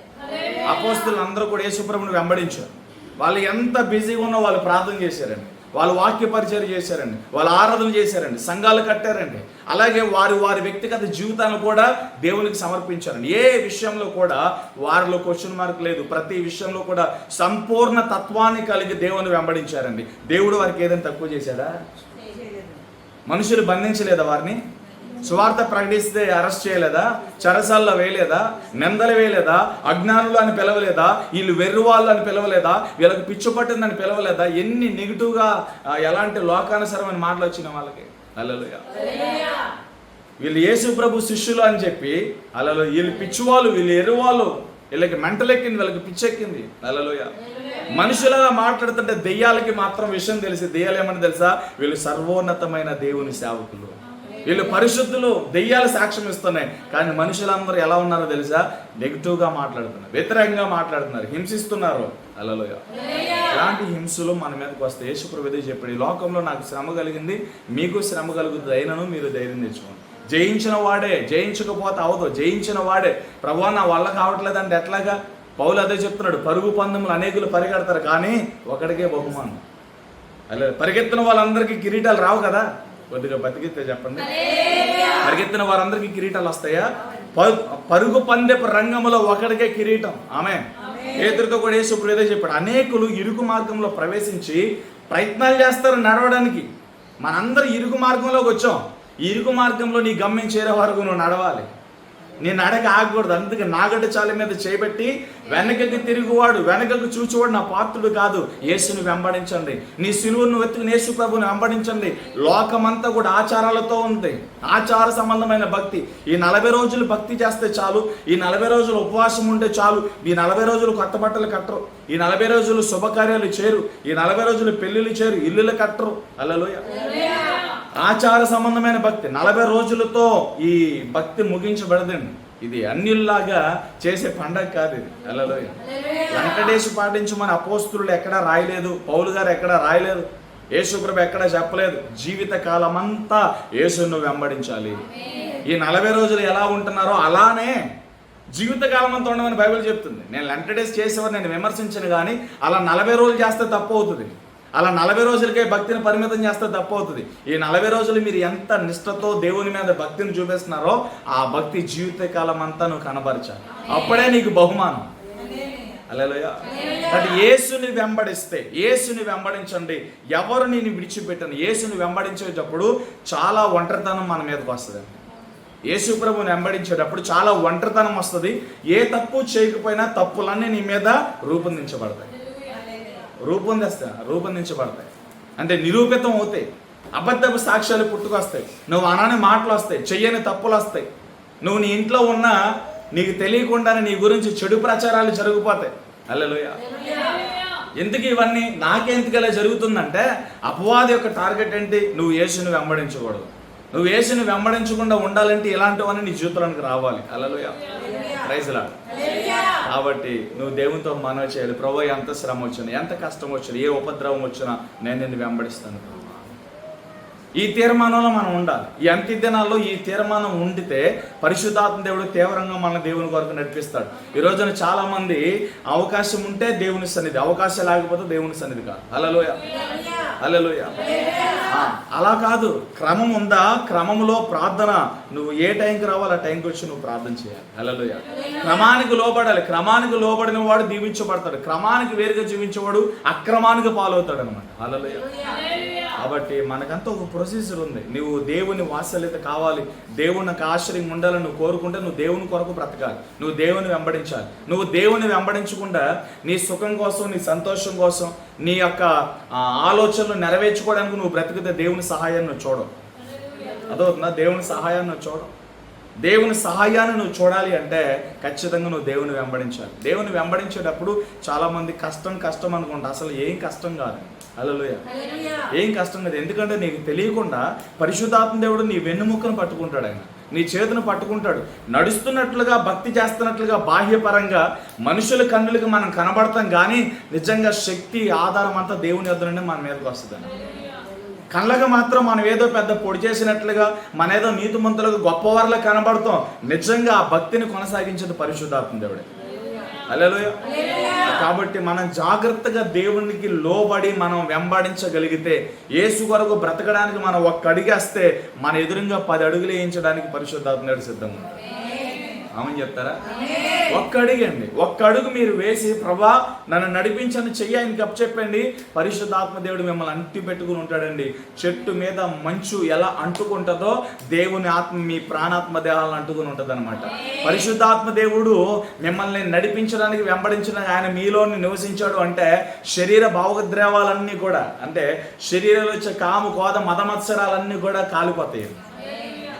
అపోస్తలులందరూ కూడా యేసు ప్రభువుని వెంబడించారు. వాళ్ళు ఎంత బిజీగా ఉన్నా వాళ్ళు ప్రార్థన చేశారండి, వాళ్ళు వాక్య పరిచయం చేశారండి, వాళ్ళు ఆరాధన చేశారండి, సంఘాలు కట్టారండి. అలాగే వారి వ్యక్తిగత జీవితాన్ని కూడా దేవునికి సమర్పించారండి. ఏ విషయంలో కూడా వారిలో క్వశ్చన్ మార్క్ లేదు. ప్రతి విషయంలో కూడా సంపూర్ణ తత్వాన్ని కలిగి దేవుని వెంబడించారండి. దేవుడు వారికి ఏదైనా తక్కువ చేశాడా? మనుషులు బంధించలేదా? వారిని సువార్త ప్రకటిస్తే అరెస్ట్ చేయలేదా? చెరసాల్లో వేయలేదా? నిందలు వేయలేదా? అజ్ఞానులు అని పిలవలేదా? వీళ్ళు వెర్రివాళ్ళు అని పిలవలేదా? వీళ్ళకి పిచ్చు పట్టిందని పిలవలేదా? ఎన్ని నెగిటివ్గా ఎలాంటి లోకానుసరమైన మాటలు వచ్చినాయి వాళ్ళకి. హల్లెలూయా. వీళ్ళు యేసు ప్రభు శిష్యులు అని చెప్పి హల్లెలూయా. వీళ్ళు పిచ్చివాళ్ళు, వీళ్ళు ఎర్రివాళ్ళు, వీళ్ళకి మెంటలెక్కింది, వీళ్ళకి పిచ్చెక్కింది. హల్లెలూయా. మనుషులలా మాట్లాడుతుంటే దెయ్యాలకి మాత్రం విషయం తెలిసి, దెయ్యాలు ఏమని తెలుసా? వీళ్ళు సర్వోన్నతమైన దేవుని సేవకులు, వీళ్ళు పరిశుద్ధులు, దెయ్యాలు సాక్ష్యం ఇస్తున్నాయి. కానీ మనుషులందరూ ఎలా ఉన్నారో తెలుసా? నెగిటివ్గా మాట్లాడుతున్నారు, వ్యతిరేకంగా మాట్లాడుతున్నారు, హింసిస్తున్నారు. హల్లెలూయా. ఇలాంటి హింసలు మన మీదకి వస్తే యేసు ప్రభువు చెప్పాడు, ఈ లోకంలో నాకు శ్రమ కలిగింది, మీకు శ్రమ కలుగుతుంది, అయినను మీరు ధైర్యం తెచ్చుకోండి. జయించిన వాడే, జయించకపోతే అవదు. జయించిన వాడే ప్రభువా నా వల్ల కావట్లేదంటే ఎట్లాగా? పౌలు అదే చెప్తున్నాడు, పరుగు పందెములు అనేకులు పరిగెడతారు కానీ ఒకడికే బహుమానం. అలా పరిగెత్తిన వాళ్ళందరికీ కిరీటాలు రావు కదా. కొద్దిగా బతికితే చెప్పండి, పరిగెత్తిన వారందరికీ కిరీటాలు వస్తాయా? పరుగు పందెపు రంగంలో ఒకడికే కిరీటం. ఆమె పేతురుతో కూడా యేసు ప్రభువు చెప్పాడు, అనేకులు ఇరుకు మార్గంలో ప్రవేశించి ప్రయత్నాలు చేస్తారు నడవడానికి. మనందరూ ఇరుకు మార్గంలోకి వచ్చాం. ఈ ఇరుకు మార్గంలో నీ గమ్యం చేరే వరకు నువ్వు నడవాలి. నీ నడక ఆగకూడదు. అందుకే నాగడ్డ చాలి మీద చేయబెట్టి వెనకకి తిరుగువాడు, వెనకకు చూచేవాడు నా పాత్రుడు కాదు. యేసుని వెంబడించండి. నీ సిలువను వెతుకుని యేసు ప్రభువుని వెంబడించండి. లోకమంతా కూడా ఆచారాలతో ఉంది, ఆచార సంబంధమైన భక్తి. ఈ 40 రోజులు భక్తి చేస్తే చాలు, ఈ 40 రోజులు ఉపవాసం ఉంటే చాలు, ఈ 40 రోజులు కొత్త బట్టలు కట్టరు, ఈ 40 రోజులు శుభకార్యాలు చేరు, ఈ 40 రోజులు పెళ్లిళ్ళు చేరు, ఇల్లులు కట్టరు. హల్లెలూయా. ఆచార సంబంధమైన భక్తి 40 రోజులతో ఈ భక్తి ముగించబడదండి. ఇది అన్యుల్లాగా చేసే పండగ కాదు ఇది. హల్లెలూయా. వెంకటేశు పాటించమని అపోస్తులు ఎక్కడా రాయలేదు, పౌలు గారు ఎక్కడా రాయలేదు. యేసుప్రభు ఎక్కడ చెప్పలేదు జీవిత కాలం అంతా యేసును వెంబడించాలి. ఈ 40 రోజులు ఎలా ఉంటున్నారో అలానే జీవితకాలం అంతా ఉండమని బైబిల్ చెప్తుంది. నేను లెంట్ డేస్ చేసేవారు నేను విమర్శించను, కానీ అలా 40 రోజులు చేస్తే తప్పు అవుతుంది. అలా 40 రోజులకే భక్తిని పరిమితం చేస్తే తప్పు అవుతుంది. ఈ 40 రోజులు మీరు ఎంత నిష్ఠతో దేవుని మీద భక్తిని చూపిస్తున్నారో ఆ భక్తి జీవితకాలం అంతా నువ్వు కనబరచాలి. అప్పుడే నీకు బహుమానం. హల్లెలూయా. అంటే యేసుని వెంబడిస్తే, యేసుని వెంబడించండి, ఎవరు నేను విడిచిపెట్టను. యేసుని వెంబడించేటప్పుడు చాలా ఒంటరితనం మన మీదకి వస్తుంది. యేసు ప్రభువుని వెంబడించేటప్పుడు చాలా ఒంటరితనం వస్తుంది. ఏ తప్పు చేయకపోయినా తప్పులన్నీ నీ మీద రూపొందించబడతాయి. అంటే నిరూపితం అవుతాయి. అబద్ధపు సాక్ష్యాలు పుట్టుకొస్తాయి. నువ్వు అనని మాటలు వస్తాయి, చెయ్యని తప్పులు వస్తాయి. నువ్వు నీ ఇంట్లో ఉన్నా నీకు తెలియకుండానే నీ గురించి చెడు ప్రచారాలు జరిగిపోతాయి. హల్లెలూయా. ఎందుకు ఇవన్నీ నాకెందుకు ఇలా జరుగుతుందంటే అపవాది యొక్క టార్గెట్ ఏంటి? నువ్వు యేసుని వెంబడించకూడదు. నువ్వు యేసుని వెంబడించకుండా ఉండాలంటే ఇలాంటివన్నీ నీ జీవితానికి రావాలి. హల్లెలూయా. Praise lord. కాబట్టి నువ్వు దేవునితో మనవి చేయాలి. ప్రభువా, ఎంత శ్రమ వచ్చినా, ఎంత కష్టం వచ్చినా, ఏ ఉపద్రవం వచ్చినా నేను నిన్ను వెంబడిస్తాను. ఈ తీర్మానంలో మనం ఉండాలి. ఈ అంత్య దినాల్లో ఈ తీర్మానం ఉండితే పరిశుద్ధాత్మ దేవుడు తీవ్రంగా మన దేవుని కొరకు నడిపిస్తాడు. ఈ రోజున చాలా మంది అవకాశం ఉంటే దేవుని సన్నిధి, అవకాశం లేకపోతే దేవుని సన్నిధి కాదు. హల్లెలూయా. హల్లెలూయా. అలా కాదు, క్రమం ఉందా? క్రమంలో ప్రార్థన. నువ్వు ఏ టైంకి రావాలో ఆ టైంకి వచ్చి నువ్వు ప్రార్థన చేయాలి. హల్లెలూయా. క్రమానికి లోబడాలి. క్రమానికి లోబడిన వాడు దీవించబడతాడు. క్రమానికి వేరుగా జీవించేవాడు అక్రమానికి పాలవుతాడు అనమాట. హల్లెలూయా. కాబట్టి మనకంతా ఒక ప్రొసీజర్ ఉంది. నువ్వు దేవుని వాత్సల్యత కావాలి, దేవునికి ఆశ్రయం ఉండాలని నువ్వు కోరుకుంటే నువ్వు దేవుని కొరకు బ్రతకాలి. నువ్వు దేవుని వెంబడించాలి. నువ్వు దేవుని వెంబడించకుండా నీ సుఖం కోసం, నీ సంతోషం కోసం, నీ యొక్క ఆలోచనలు నెరవేర్చుకోవడానికి నువ్వు బ్రతికితే దేవుని సహాయాన్ని నువ్వు చూడవు. అదవుతుందా? దేవుని సహాయాన్ని నువ్వు చూడవు. దేవుని సహాయాన్ని నువ్వు చూడాలి అంటే ఖచ్చితంగా నువ్వు దేవుని వెంబడించాలి. దేవుని వెంబడించేటప్పుడు చాలామంది కష్టం అనుకుంటా. అసలు ఏం కష్టం కాదు. హల్లెలూయా. ఏం కష్టం కాదు. ఎందుకంటే నీకు తెలియకుండా పరిశుద్ధాత్మ దేవుడు నీ వెన్నుముక్కను పట్టుకుంటాడు. ఆయన నీ చేతును పట్టుకుంటాడు. నడుస్తున్నట్లుగా, భక్తి చేస్తున్నట్లుగా బాహ్యపరంగా మనుషుల కన్నులకు మనం కనబడతాం, కానీ నిజంగా శక్తి ఆధారం అంతా దేవుని యొద్ద నుండి మన మీదకి వస్తుంది. కళ్ళగా మాత్రం మనం ఏదో పెద్ద పొడి చేసినట్లుగా, మన ఏదో నీతిమంతులుగా గొప్పవారిలో కనబడతాం. నిజంగా ఆ భక్తిని కొనసాగించేది పరిశుద్ధాత్మ దేవుడే. హల్లెలూయా. కాబట్టి మనం జాగ్రత్తగా దేవునికి లోబడి మనం వెంబడించగలిగితే, యేసు కొరకు బ్రతకడానికి మనం ఒక్క అడిగేస్తే మన ఎదురుగా 10 అడుగులు వేయించడానికి పరిశుద్ధాత్మ దేవుడు సిద్ధంగా ఉంటాడు. ఆమని చెప్తారా? ఒక్క అడిగండి. ఒక్క అడుగు మీరు వేసి ప్రభా నన్ను నడిపించని చెయ్యి ఆయనకి అప్పచెప్పండి. పరిశుద్ధాత్మ దేవుడు మిమ్మల్ని అంటి పెట్టుకుని ఉంటాడండి. చెట్టు మీద మంచు ఎలా అంటుకుంటుందో దేవుని ఆత్మ మీ ప్రాణాత్మ దేహాలను అంటుకుని ఉంటుంది అనమాట. పరిశుద్ధాత్మ దేవుడు మిమ్మల్ని నడిపించడానికి, వెంబడించడానికి ఆయన మీలోని నివసించాడు అంటే శరీర భావోద్రేవాలన్నీ కూడా, అంటే శరీరంలో వచ్చే కాము, కోద, మదమత్సరాలన్నీ కూడా కాలిపోతాయి.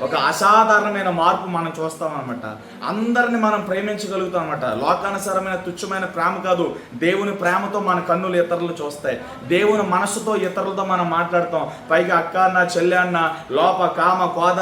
ఒక అసాధారణమైన మార్పు మనం చూస్తామన్నమాట. అందరిని మనం ప్రేమించగలుగుతాం అన్నమాట. లోకానుసారమైన తుచ్చమైన ప్రేమ కాదు, దేవుని ప్రేమతో మన కన్నులు ఇతరులు చూస్తాయి. దేవుని మనసుతో ఇతరులతో మనం మాట్లాడతాం. పైగా అక్క అన్న, చెల్లె అన్న, లోప, కామ, కోద,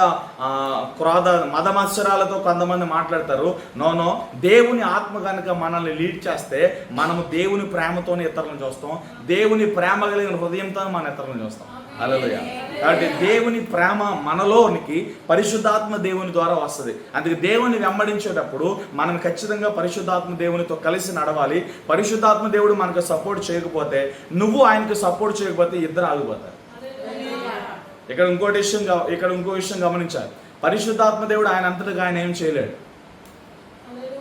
క్రోధ, మదమత్సరాలతో కొంతమంది మాట్లాడతారు. నో, దేవుని ఆత్మ కనుక మనల్ని లీడ్ చేస్తే మనము దేవుని ప్రేమతోనే ఇతరులను చూస్తాం. దేవుని ప్రేమ కలిగిన హృదయంతో మన ఇతరులను చూస్తాం. హల్లెలూయా. కాబట్టి దేవుని ప్రేమ మనలోనికి పరిశుద్ధాత్మ దేవుని ద్వారా వస్తుంది. అందుకే దేవుని వెంబడించేటప్పుడు మనం ఖచ్చితంగా పరిశుద్ధాత్మ దేవునితో కలిసి నడవాలి. పరిశుద్ధాత్మ దేవుడు మనకు సపోర్ట్ చేయకపోతే, నువ్వు ఆయనకు సపోర్ట్ చేయకపోతే ఇద్దరు ఆగిపోతారు. ఇక్కడ ఇంకో విషయం గమనించాలి. పరిశుద్ధాత్మ దేవుడు ఆయన అంతటిగా ఆయన ఏం చేయలేడు.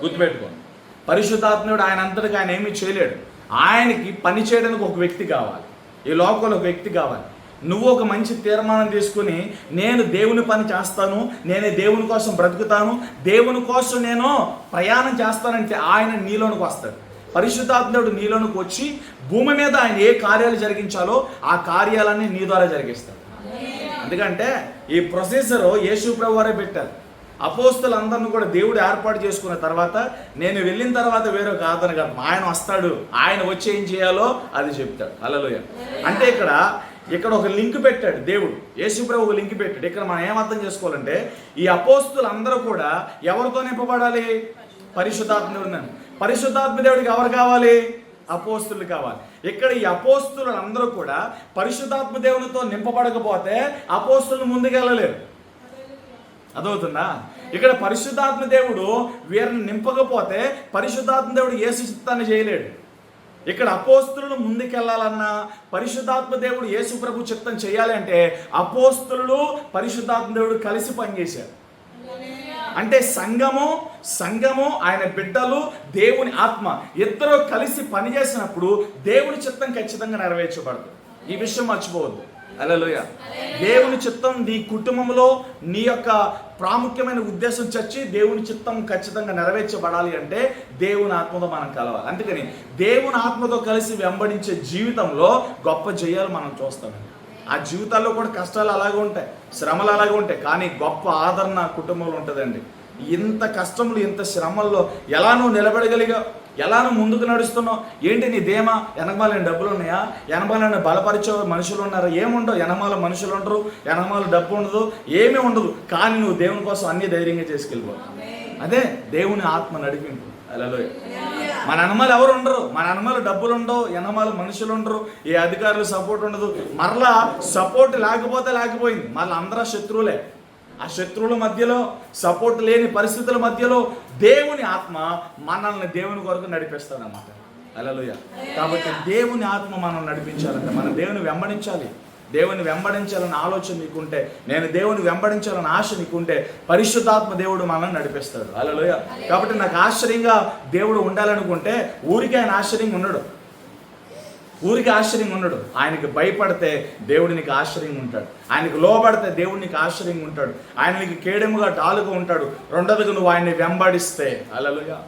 గుర్తుపెట్టుకోండి, పరిశుద్ధాత్మ దేవుడు ఆయన అంతటిగా ఆయన ఏమీ చేయలేడు. ఆయనకి పని చేయడానికి ఒక వ్యక్తి కావాలి. ఈ లోకంలో ఒక వ్యక్తి కావాలి. నువ్వు ఒక మంచి తీర్మానం తీసుకుని నేను దేవుని పని చేస్తాను, నేనే దేవుని కోసం బ్రతుకుతాను, దేవుని కోసం నేను ప్రయాణం చేస్తానంటే ఆయన నీలోనికి వస్తాడు. పరిశుద్ధాత్ముడు నీలోనికి వచ్చి భూమి మీద ఆయన ఏ కార్యాలు జరిగించాలో ఆ కార్యాలన్నీ నీ ద్వారా జరిగిస్తాడు. ఎందుకంటే ఈ ప్రొసీజర్ యేసు ప్రభు వారే పెట్టారు. అపోస్తులందరిని కూడా దేవుడు ఏర్పాటు చేసుకున్న తర్వాత, నేను వెళ్ళిన తర్వాత వేరొక అతను కాదు, ఆయన వస్తాడు, ఆయన వచ్చి ఏం చేయాలో అది చెప్తాడు. హల్లెలూయా. అంటే ఇక్కడ ఒక లింక్ పెట్టాడు దేవుడు. యేసు ప్రభు ఒక లింక్ పెట్టాడు. ఇక్కడ మనం ఏం అర్థం చేసుకోవాలంటే, ఈ అపోస్తులందరూ కూడా ఎవరితో నింపబడాలి? పరిశుద్ధాత్మ దేవుడు. పరిశుద్ధాత్మ దేవుడికి ఎవరు కావాలి? అపోస్తులు కావాలి. ఇక్కడ ఈ అపోస్తులు అందరూ కూడా పరిశుద్ధాత్మ దేవునితో నింపబడకపోతే అపోస్తులు ముందుకెళ్ళలేరు. అదవుతుందా? ఇక్కడ పరిశుద్ధాత్మ దేవుడు వీరిని నింపకపోతే పరిశుద్ధాత్మ దేవుడు యేసు చిత్తాన్ని చేయలేడు. ఇక్కడ అపోస్తులు ముందుకెళ్లాలన్నా పరిశుద్ధాత్మ దేవుడు యేసు ప్రభు చిత్తం చేయాలి అంటే అపోస్తులు పరిశుద్ధాత్మ దేవుడు కలిసి పనిచేశారు. అంటే సంఘము ఆయన బిడ్డలు దేవుని ఆత్మ ఇద్దరు కలిసి పనిచేసినప్పుడు దేవుని చిత్తం ఖచ్చితంగా నెరవేర్చబడదు. ఈ విషయం మర్చిపోవద్దు. హల్లెలూయా. దేవుని చిత్తం నీ కుటుంబంలో నీ యొక్క ప్రాముఖ్యమైన ఉద్దేశం చచ్చి దేవుని చిత్తం ఖచ్చితంగా నెరవేర్చబడాలి అంటే దేవుని ఆత్మతో మనం కలవాలి. అందుకని దేవుని ఆత్మతో కలిసి వెంబడించే జీవితంలో గొప్ప జయాలు మనం చూస్తామండి. ఆ జీవితాల్లో కూడా కష్టాలు అలాగే ఉంటాయి, శ్రమలు అలాగే ఉంటాయి, కానీ గొప్ప ఆదరణ కుటుంబంలో ఉంటుందండి. ఇంత కష్టములు ఇంత శ్రమల్లో ఎలా నువ్వు నిలబడగలిగా, ఎలా నువ్వు ముందుకు నడుస్తున్నావు, ఏంటి నీ ధీమా? వెనకమాల డబ్బులు ఉన్నాయా? వెనకమాల బలపరిచే మనుషులు ఉన్నారా? ఏముండవు. వెనకమాల మనుషులు ఉండరు, వెనకమాల డబ్బు ఉండదు, ఏమీ ఉండదు. కానీ నువ్వు దేవుని కోసం అన్ని ధైర్యంగా చేసుకెళ్ళిపోవు. అదే దేవుని ఆత్మ నడిపింపు. హల్లెలూయా. మన వెనకమాల ఎవరు ఉండరు, మన వెనకమాల డబ్బులు ఉండవు, వెనకమాల మనుషులు ఉండరు, ఏ అధికారులు సపోర్ట్ ఉండదు. మరలా సపోర్ట్ లేకపోయింది, మళ్ళీ అందరూ శత్రువులే. ఆ శత్రువుల మధ్యలో, సపోర్ట్ లేని పరిస్థితుల మధ్యలో దేవుని ఆత్మ మనల్ని దేవుని కొరకు నడిపిస్తాడన్నమాట. హల్లెలూయా. కాబట్టి దేవుని ఆత్మ మనం నడిపించాలంటే మనం దేవుని వెంబడించాలి. దేవుని వెంబడించాలని ఆలోచన నీకుంటే, నేను దేవుని వెంబడించాలని ఆశ నీకుంటే పరిశుద్ధాత్మ దేవుడు మనల్ని నడిపిస్తాడు. హల్లెలూయా. కాబట్టి నాకు ఆశ్చర్యంగా దేవుడు ఉండాలనుకుంటే ఊరికే ఆయన ఆశ్చర్యంగా ఉండడు. ఆయనకి భయపడితే దేవుడు నీకు ఆశ్చర్యంగా ఉంటాడు. ఆయనకు లోబడితే దేవుడు నీకు ఆశ్చర్యంగా ఉంటాడు. ఆయన నీకు కేడెముగా డాలుగా ఉంటాడు. రెండోదిగా నువ్వు ఆయన్ని వెంబడిస్తే, హల్లెలూయా,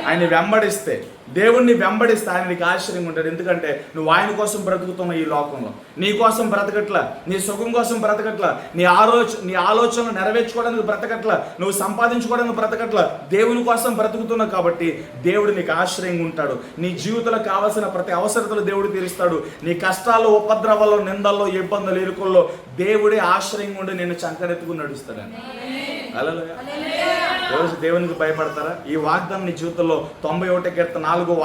ఆయన్ని వెంబడిస్తే, దేవుణ్ణి వెంబడిస్తే ఆయన నీకు ఆశ్చర్యంగా ఉంటాడు. ఎందుకంటే నువ్వు ఆయన కోసం బ్రతుకుతున్నావు. ఈ లోకంలో నీ కోసం బ్రతకట్లా, నీ సుఖం కోసం బ్రతకట్లా, నీ ఆలోచనలు నెరవేర్చుకోవడానికి బ్రతకట్లా, నువ్వు సంపాదించుకోవడానికి బ్రతకట్లా, దేవుని కోసం బ్రతుకుతున్నావు. కాబట్టి దేవుడు నీకు ఆశ్రయంగా ఉంటాడు. నీ జీవితంలో కావాల్సిన ప్రతి అవసరతలు దేవుడు తీరుస్తాడు. నీ కష్టాలు, ఉపద్రవాల్లో, నిందల్లో, ఇబ్బందులు, ఇరుకుల్లో దేవుడే ఆశ్రయంగా ఉండి నేను చంకనెత్తుకుని నడుస్తాడని. హల్లెలూయా. రోజు దేవునికి భయపడతారా? ఈ వాగ్దానం నీ జీవితంలో 91 కీర్తన 4వ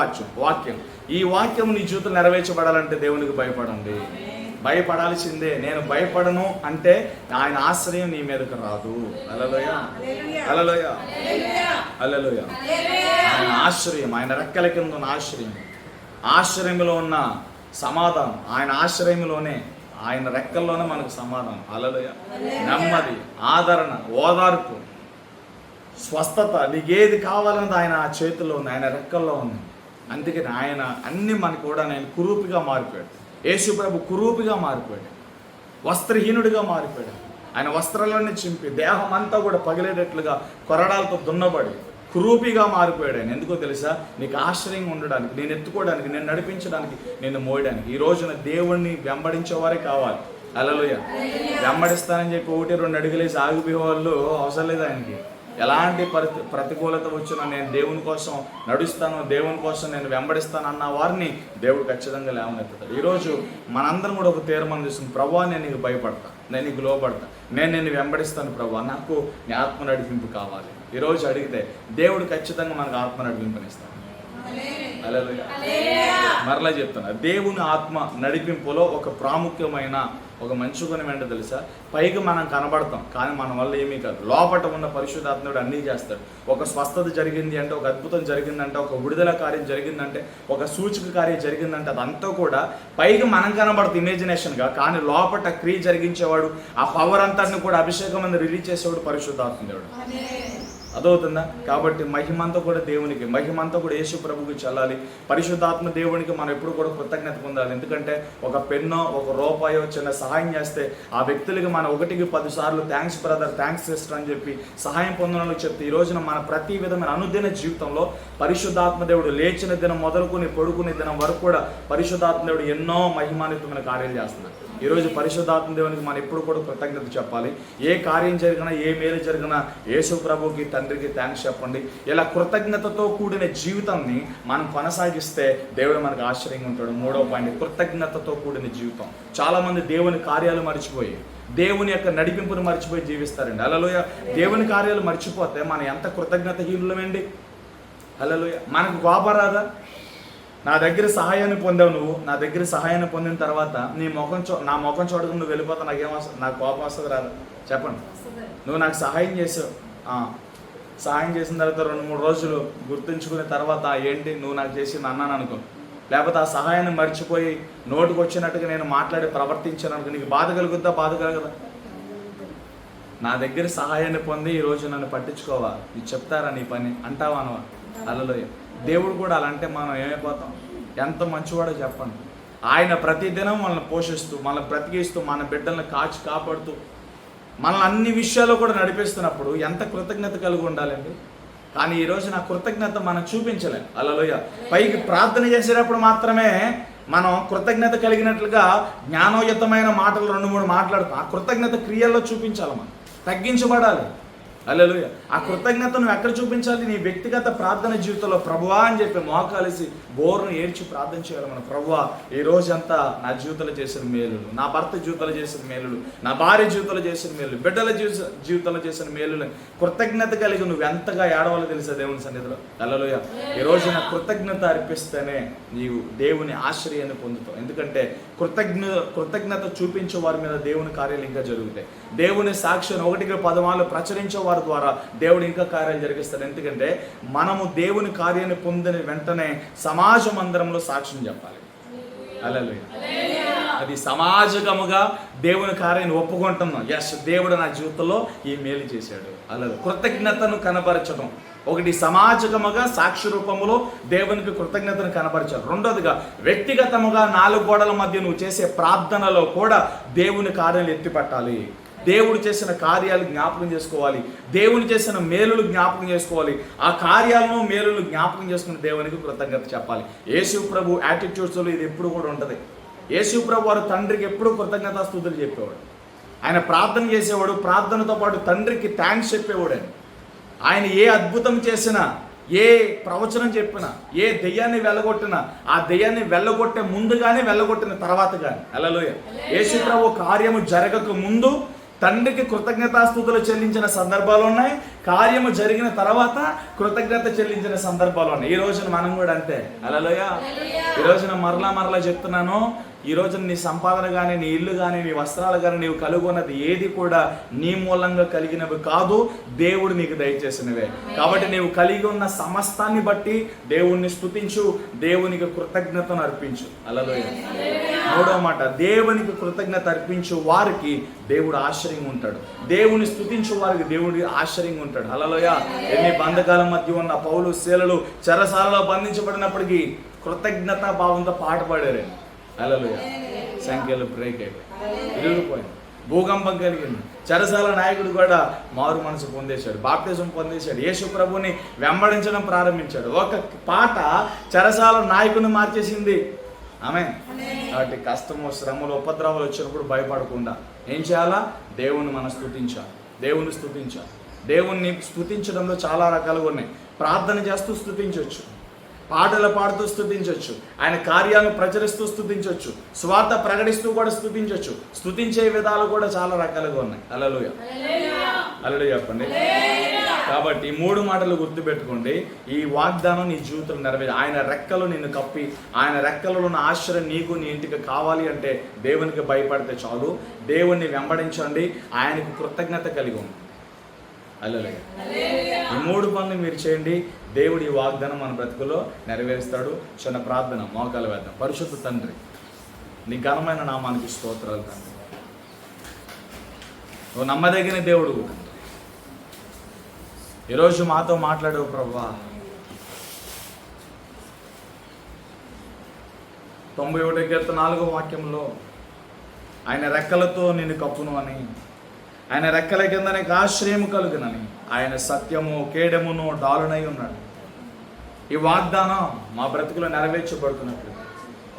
వాక్యం, ఈ వాక్యం నీ జీవితం నెరవేర్చబడాలంటే దేవునికి భయపడండి. భయపడాల్సిందే. నేను భయపడను అంటే ఆయన ఆశ్రయం నీ మీదకి రాదు. హల్లెలూయా, హల్లెలూయా, హల్లెలూయా. ఆయన ఆశ్రయం, ఆయన రెక్కల కింద ఉన్న ఆశ్రయంలో ఉన్న సమాధానం, ఆయన ఆశ్రయంలోనే, ఆయన రెక్కల్లోనే మనకు సమాధానం. హల్లెలూయా. నెమ్మది, ఆదరణ, ఓదార్పు, స్వస్థత, నీకేది కావాలన్నది ఆయన చేతుల్లో ఉంది, ఆయన రెక్కల్లో ఉంది. అందుకని ఆయన అన్ని మనకు కూడా ఆయన కురూపిగా మారిపోయాడు. యేసు ప్రభు కురూపిగా మారిపోయాడు, వస్త్రహీనుడిగా మారిపోయాడు. ఆయన వస్త్రాలన్నీ చింపి దేహం అంతా కూడా పగిలేటట్లుగా కొరడాలతో దున్నబడి కురూపిగా మారిపోయాడు. ఆయన ఎందుకో తెలుసా? నీకు ఆశ్రయంగా ఉండడానికి, నేను ఎత్తుకోవడానికి, నేను నడిపించడానికి, నేను మోయడానికి. ఈ రోజున దేవుణ్ణి వెంబడించేవారే కావాలి. హల్లెలూయా. వెంబడిస్తానని చెప్పి 1-2 అడుగులేసి ఆగిపోయే వాళ్ళు అవసరం లేదు. ఆయనకి ఎలాంటి ప్రతికూలత వచ్చినా నేను దేవుని కోసం నడుస్తాను, దేవుని కోసం నేను వెంబడిస్తాను అన్న వారిని దేవుడు ఖచ్చితంగా లేవనెత్తుతాడు. ఈరోజు మనందరం కూడా ఒక తీర్మానం తీసుకుని, ప్రభువా నేను నీకు భయపడతా, నేను నీకు లోపడతా, నేను నిన్ను వెంబడిస్తాను ప్రభువా, నాకు నీ ఆత్మ నడిపింపు కావాలి. ఈరోజు అడిగితే దేవుడు ఖచ్చితంగా మనకు ఆత్మ నడిపింపనిస్తాడు. హల్లెలూయా. మరలా చెప్తున్నా, దేవుని ఆత్మ నడిపింపులో ఒక ప్రాముఖ్యమైన ఒక మంచి గుణం ఏంటో తెలుసా? పైకి మనం కనబడతాం, కానీ మన వల్ల ఏమీ కాదు. లోపట ఉన్న పరిశుద్ధాత్ముడు అన్నీ చేస్తాడు. ఒక స్వస్థత జరిగింది అంటే, ఒక అద్భుతం జరిగిందంటే, ఒక విడుదల కార్యం జరిగిందంటే, ఒక సూచక కార్యం జరిగిందంటే, అదంతా కూడా పైకి మనం కనబడుతుంది ఇమేజినేషన్గా, కానీ లోపట క్రియ జరిగించేవాడు, ఆ పవర్ అంతాన్ని కూడా అభిషేకం మీద రిలీజ్ చేసేవాడు పరిశుద్ధాత్ముడు. అదవుతుందా? కాబట్టి మహిమంతా కూడా దేవునికి, మహిమంతా కూడా యేసు ప్రభువుకి చెల్లాలి. పరిశుద్ధాత్మ దేవునికి మనం ఎప్పుడు కూడా కృతజ్ఞత పొందాలి. ఎందుకంటే ఒక పెన్నో, ఒక రూపాయో చిన్న సహాయం చేస్తే ఆ వ్యక్తులకి మనం 1కి 10 సార్లు థ్యాంక్స్ బ్రదర్, థ్యాంక్స్ సిస్టర్ అని చెప్పి సహాయం పొందడానికి చెప్తే, ఈ రోజున మన ప్రతి విధమైన అనుదిన జీవితంలో పరిశుద్ధాత్మ దేవుడు లేచిన దినం మొదలుకొని పడుకునే దినం వరకు కూడా పరిశుద్ధాత్మ దేవుడు ఎన్నో మహిమాన్వితమైన కార్యాలు చేస్తున్నారు. ఈరోజు పరిశుద్ధాత్మ దేవునికి మనం ఎప్పుడు కూడా కృతజ్ఞత చెప్పాలి. ఏ కార్యం జరిగినా, ఏ మేలు జరిగినా యేసు ప్రభువుకి, తండ్రికి థ్యాంక్స్ చెప్పండి. ఇలా కృతజ్ఞతతో కూడిన జీవితాన్ని మనం కొనసాగిస్తే దేవుడు మనకు ఆశ్చర్యంగా ఉంటాడు. 3వ పాయింట్, కృతజ్ఞతతో కూడిన జీవితం. చాలామంది దేవుని కార్యాలు మర్చిపోయి, దేవుని యొక్క నడిపింపును మర్చిపోయి జీవిస్తారండి. హల్లెలూయా. దేవుని కార్యాలు మర్చిపోతే మనం ఎంత కృతజ్ఞత హీనులమండి. హల్లెలూయా. మనకు కోపం రాదా? నా దగ్గర సహాయాన్ని పొందావు నువ్వు. నా దగ్గర సహాయాన్ని పొందిన తర్వాత నా ముఖం చూడకుండా నువ్వు వెళ్ళిపోతా, నాకు కోపం వస్తుంది రాదు? చెప్పండి. నువ్వు నాకు సహాయం చేసావు, సహాయం చేసిన తర్వాత 2-3 రోజులు గుర్తుంచుకునే తర్వాత ఏంటి నువ్వు నాకు చేసింది అన్నాను అనుకో, లేకపోతే ఆ సహాయాన్ని మర్చిపోయి నోటుకు వచ్చినట్టుగా నేను మాట్లాడి ప్రవర్తించాను అనుకో, నీకు బాధ కలుగుద్దా? బాధ కలగదా? నా దగ్గర సహాయాన్ని పొంది ఈరోజు నన్ను పట్టించుకోవా, నీకు చెప్తారా నీ పని అంటావా అనవా? హల్లెలూయా. దేవుడు కూడా అలా అంటే మనం ఏమైపోతాం? ఎంత మంచివాడో చెప్పండి. ఆయన ప్రతిదినం మనల్ని పోషిస్తూ, మనల్ని బ్రతికిస్తూ, మన బిడ్డలను కాపాడుతూ, మనల్ని అన్ని విషయాల్లో కూడా నడిపిస్తున్నప్పుడు ఎంత కృతజ్ఞత కలిగి ఉండాలండి. కానీ ఈరోజు నా కృతజ్ఞత మనం చూపించలేం. హల్లెలూయా. పైకి ప్రార్థన చేసేటప్పుడు మాత్రమే మనం కృతజ్ఞత కలిగినట్లుగా జ్ఞానోయుతమైన మాటలు 2-3 మాట్లాడుతాం. ఆ కృతజ్ఞత క్రియల్లో చూపించాలి, మనం తగ్గించబడాలి. హల్లెలూయా. ఆ కృతజ్ఞత నువ్వు ఎక్కడ చూపించాలి? నీ వ్యక్తిగత ప్రార్థన జీవితంలో ప్రభువా అని చెప్పి మోకాలేసి బోరును ఏడ్చి ప్రార్థన చేయాలి మనం. ప్రభువా, ఈ రోజంతా నా జీవితంలో చేసిన మేలులు, నా భర్త జీవితంలో చేసిన మేలులు, నా భార్య జీవితంలో చేసిన మేలులు, బిడ్డల జీవితంలో చేసిన మేలులు కృతజ్ఞత కలిగి నువ్వు ఎంతగా ఏడవాలో తెలుసా దేవుని సన్నిధిలో? హల్లెలూయా. ఈ రోజు నా కృతజ్ఞత అర్పిస్తేనే నీవు దేవుని ఆశ్రయాన్ని పొందుతావు. ఎందుకంటే కృతజ్ఞత చూపించే వారి మీద దేవుని కార్యాలు ఇంకా జరుగుతాయి. దేవుని సాక్ష్యం 1-10 ప్రచురించే వారి ద్వారా దేవుడు ఇంకా కార్యాలు జరిగిస్తాడు. ఎందుకంటే మనము దేవుని కార్యాన్ని పొందిన వెంటనే సమాజ మందిరంలో సాక్ష్యం చెప్పాలి. హల్లెలూయా. అది సమాజకముగా దేవుని కార్యాన్ని ఒప్పుకుంటున్నాం. ఎస్, దేవుడు నా జీవితంలో ఈ మేలు చేశాడు. హల్లెలూయా. కృతజ్ఞతను కనపరచడం ఒకటి, సమాజకముగా సాక్షి రూపంలో దేవునికి కృతజ్ఞతను కనపరచాలి. రెండోదిగా వ్యక్తిగతముగా 4 గోడల మధ్య నువ్వు చేసే ప్రార్థనలో కూడా దేవుని కార్యాలు ఎత్తిపట్టాలి. దేవుడు చేసిన కార్యాలు జ్ఞాపకం చేసుకోవాలి, దేవుని చేసిన మేలులు జ్ఞాపకం చేసుకోవాలి, ఆ కార్యాలను మేలులు జ్ఞాపకం చేసుకుని దేవునికి కృతజ్ఞత చెప్పాలి. యేసు ప్రభు యాటిట్యూడ్స్లో ఇది ఎప్పుడు కూడా ఉంటుంది. యేసు ప్రభు వారు తండ్రికి ఎప్పుడు కృతజ్ఞతాస్తుతులు చెప్పేవాడు. ఆయన ప్రార్థన చేసేవాడు, ప్రార్థనతో పాటు తండ్రికి థ్యాంక్స్ చెప్పేవాడు. ఆయన ఏ అద్భుతం చేసినా, ఏ ప్రవచనం చెప్పినా, ఏ దెయ్యాన్ని వెళ్ళగొట్టినా, ఆ దెయ్యాన్ని వెళ్ళగొట్టే ముందు కానీ వెళ్ళగొట్టిన తర్వాత కానీ, హల్లెలూయా, యేసు ప్రభు కార్యము జరగక ముందు తండ్రికి కృతజ్ఞతాస్తుతులు చెల్లించిన సందర్భాలు ఉన్నాయి, కార్యము జరిగిన తర్వాత కృతజ్ఞత చెల్లించిన సందర్భాలు ఉన్నాయి. ఈ రోజున మనం కూడా అంతే. హల్లెలూయా. ఈ రోజున మరలా చెప్తున్నాను, ఈ రోజున నీ సంపాదన కానీ, నీ ఇల్లు కానీ, నీ వస్త్రాలు కానీ, నీవు కలుగున్నది ఏది కూడా నీ మూలంగా కలిగినవి కాదు, దేవుడు నీకు దయచేసినవే. కాబట్టి నీవు కలిగి ఉన్న సమస్తాన్ని బట్టి దేవుణ్ణి స్తుతించు, దేవునికి కృతజ్ఞతను అర్పించు. హల్లెలూయా. 3వ మాట, దేవునికి కృతజ్ఞత అర్పించు వారికి దేవుడు ఆశ్రయంగా ఉంటాడు. దేవుని స్తుతించు వారికి దేవుడి ఆశ్రయంగా ఉంటాడు. హల్లెలూయా. ఎన్ని బంధకాల మధ్య ఉన్న పౌలు శీలలు చెరసాలలో బంధించబడినప్పటికీ కృతజ్ఞతా భావంతో పాట పాడారు. హల్లెలూయా. సంఖ్యలు బ్రేక్ అయిపోయి విరిగిపోయింది, భూకంపం కలిగింది. చెరసాల నాయకుడు కూడా మారు మనసు పొందేశాడు, బాప్తిజం పొందేశాడు, యేసు ప్రభుని వెంబడించడం ప్రారంభించాడు. ఒక పాట చెరసాల నాయకుని మార్చేసింది. ఆమె కాబట్టి కష్టము, శ్రమలు, ఉపద్రవాలు వచ్చినప్పుడు భయపడకుండా ఏం చేయాలా? దేవుని మనం స్తుతించాలి. దేవుణ్ణి స్తుతించడంలో చాలా రకాలుగా ఉన్నాయి. ప్రార్థన చేస్తూ స్తుతించవచ్చు, పాటలు పాడుతూ స్తుతించవచ్చు, ఆయన కార్యాలను ప్రచురిస్తూ స్తుతించవచ్చు, స్వార్థ ప్రకటిస్తూ కూడా స్తుతించవచ్చు. స్తుతించే విధాలు కూడా చాలా రకాలుగా ఉన్నాయి. హల్లెలూయా. హల్లెలూయా చెప్పండి. కాబట్టి 3 మాటలు గుర్తుపెట్టుకోండి. ఈ వాగ్దానం నీ జీవితంలో నెరవేరు. ఆయన రెక్కలు నిన్ను కప్పి, ఆయన రెక్కలలో ఉన్న ఆశ్రయం నీకు, నీ ఇంటికి కావాలి అంటే దేవునికి భయపడితే చాలు. దేవుణ్ణి వెంబడించండి, ఆయనకు కృతజ్ఞత కలిగి ఉంది. హల్లెలూయా. ఈ 3 పనులు మీరు చేయండి, దేవుడు ఈ వాగ్దానం మన బ్రతుకులో నెరవేరుస్తాడు. చిన్న ప్రార్థన, మోకాలు వేద్దాం. పరిశుద్ధ తండ్రి, నీ ఘనమైన నామానికి స్తోత్రాలు తండ్రి. నువ్వు నమ్మదగిన దేవుడు. ఈరోజు మాతో మాట్లాడవు ప్రభువా. 91 కీర్తన 4వ వాక్యంలో ఆయన రెక్కలతో నిన్ను కప్పును అని, ఆయన రెక్కల కింద నీకు ఆశ్రయము కలుగునని, ఆయన సత్యము, కేడమును డాలునై ఉన్నాడు. ఈ వాగ్దానం మా బ్రతుకులో నెరవేర్చబడుతున్నట్లు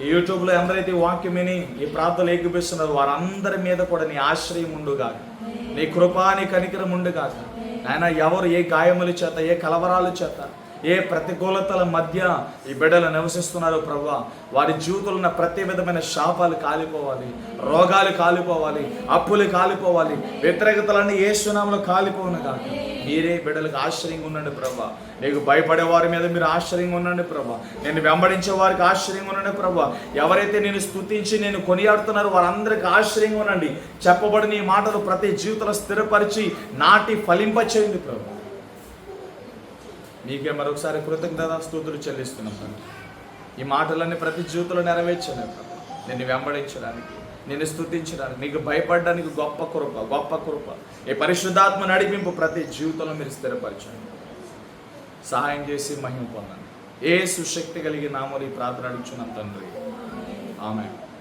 ఈ యూట్యూబ్లో ఎవరైతే ఈ వాక్యం విని ఈ ప్రార్థనలు ఏకీపిస్తున్నారో వారందరి మీద కూడా నీ ఆశ్రయం ఉండుగాక, నీ కృపా, నీ కనికరం ఉండుగాక. ఆయన ఎవరు ఏ గాయముల చేత, ఏ కలవరాల చేత, ఏ ప్రతికూలతల మధ్య ఈ బిడ్డలు నివసిస్తున్నారో ప్రభువా, వారి జీవితంలో ఉన్న ప్రతి విధమైన శాపాలు కాలిపోవాలి, రోగాలు కాలిపోవాలి, అప్పులు కాలిపోవాలి, వ్యతిరేకతలన్నీ యేసు నామములో కాలిపోవును కాక. మీరే బిడ్డలకు ఆశ్చర్యంగా ఉండండి ప్రభా. నీకు భయపడే వారి మీద మీరు ఆశ్చర్యంగా ఉండండి ప్రభా. నేను వెంబడించే వారికి ఆశ్చర్యంగా ఉండండి ప్రభా. ఎవరైతే నేను స్తుతించి నేను కొనియాడుతున్నారో వారందరికీ ఆశ్చర్యంగా ఉండండి. చెప్పబడిన ఈ మాటలు ప్రతి జీవితంలో స్థిరపరిచి నాటి ఫలింపచేయండి ప్రభా. మీకే మరొకసారి కృతజ్ఞత స్తుతులు చెల్లిస్తున్నాం తండ్రి. ఈ మాటలన్నీ ప్రతి జీవితంలో నెరవేర్చాను ప్రభా. నిన్ను వెంబడించడానికి, నిన్ను స్తుతించడానికి, నీకు భయపడడానికి గొప్ప కృప ఈ పరిశుద్ధాత్మ నడిపింపు ప్రతి జీవితంలో మీరు స్థిరపరచండి. సహాయం చేసి మహిమ పొందండి. యేసు శక్తి కలిగి నామములో ఈ ప్రార్థన అడుగుచున్నాం తండ్రి. ఆమేన్.